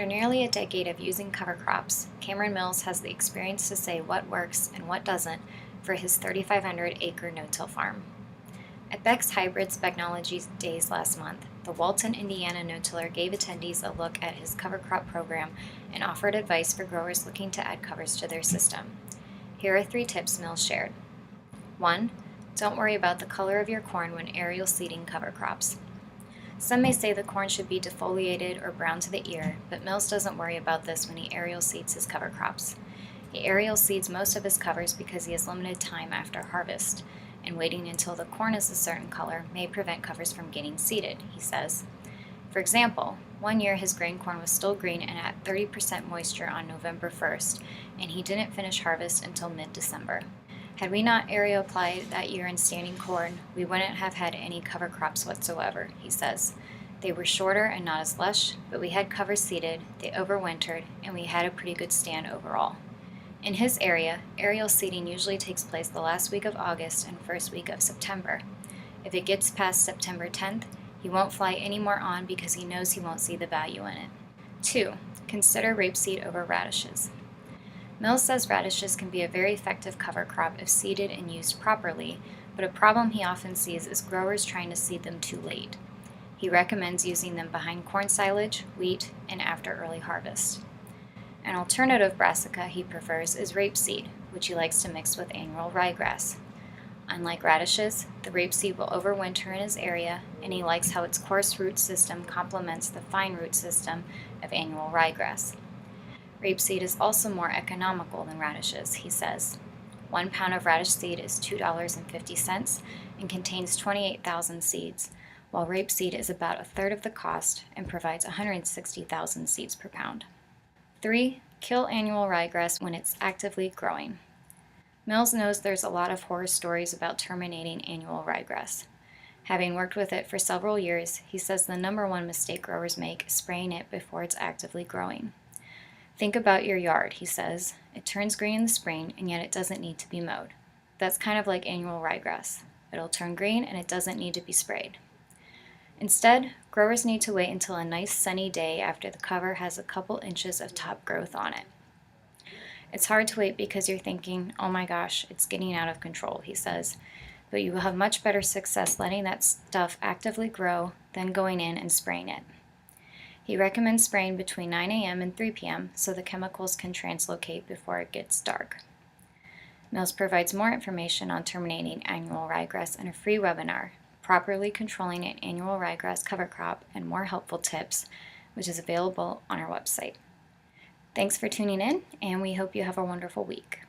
After nearly a decade of using cover crops, Cameron Mills has the experience to say what works and what doesn't for his 3,500-acre no-till farm. At Beck's Hybrid Technology Days last month, the Walton, Indiana no-tiller gave attendees a look at his cover crop program and offered advice for growers looking to add covers to their system. Here are 3 tips Mills shared. 1. Don't worry about the color of your corn when aerial seeding cover crops. Some may say the corn should be defoliated or brown to the ear, but Mills doesn't worry about this when he aerial seeds his cover crops. He aerial seeds most of his covers because he has limited time after harvest, and waiting until the corn is a certain color may prevent covers from getting seeded, he says. For example, one year his grain corn was still green and at 30% moisture on November 1st, and he didn't finish harvest until mid-December. Had we not aerial applied that year in standing corn, we wouldn't have had any cover crops whatsoever, he says. They were shorter and not as lush, but we had covers seeded, they overwintered, and we had a pretty good stand overall. In his area, aerial seeding usually takes place the last week of August and first week of September. If it gets past September 10th, he won't fly any more on because he knows he won't see the value in it. 2. Consider rapeseed over radishes. Mills says radishes can be a very effective cover crop if seeded and used properly, but a problem he often sees is growers trying to seed them too late. He recommends using them behind corn silage, wheat, and after early harvest. An alternative brassica he prefers is rapeseed, which he likes to mix with annual ryegrass. Unlike radishes, the rapeseed will overwinter in his area, and he likes how its coarse root system complements the fine root system of annual ryegrass. Rapeseed is also more economical than radishes, he says. 1 pound of radish seed is $2.50 and contains 28,000 seeds, while rapeseed is about a third of the cost and provides 160,000 seeds per pound. 3. Kill annual ryegrass when it's actively growing. Mills knows there's a lot of horror stories about terminating annual ryegrass. Having worked with it for several years, he says the number one mistake growers make is spraying it before it's actively growing. Think about your yard, he says. It turns green in the spring, and yet it doesn't need to be mowed. That's kind of like annual ryegrass. It'll turn green, and it doesn't need to be sprayed. Instead, growers need to wait until a nice sunny day after the cover has a couple inches of top growth on it. It's hard to wait because you're thinking, oh my gosh, it's getting out of control, he says, but you will have much better success letting that stuff actively grow than going in and spraying it. He recommends spraying between 9 a.m. and 3 p.m. so the chemicals can translocate before it gets dark. Mills provides more information on terminating annual ryegrass in a free webinar, Properly Controlling an Annual Ryegrass Cover Crop and More Helpful Tips, which is available on our website. Thanks for tuning in, and we hope you have a wonderful week.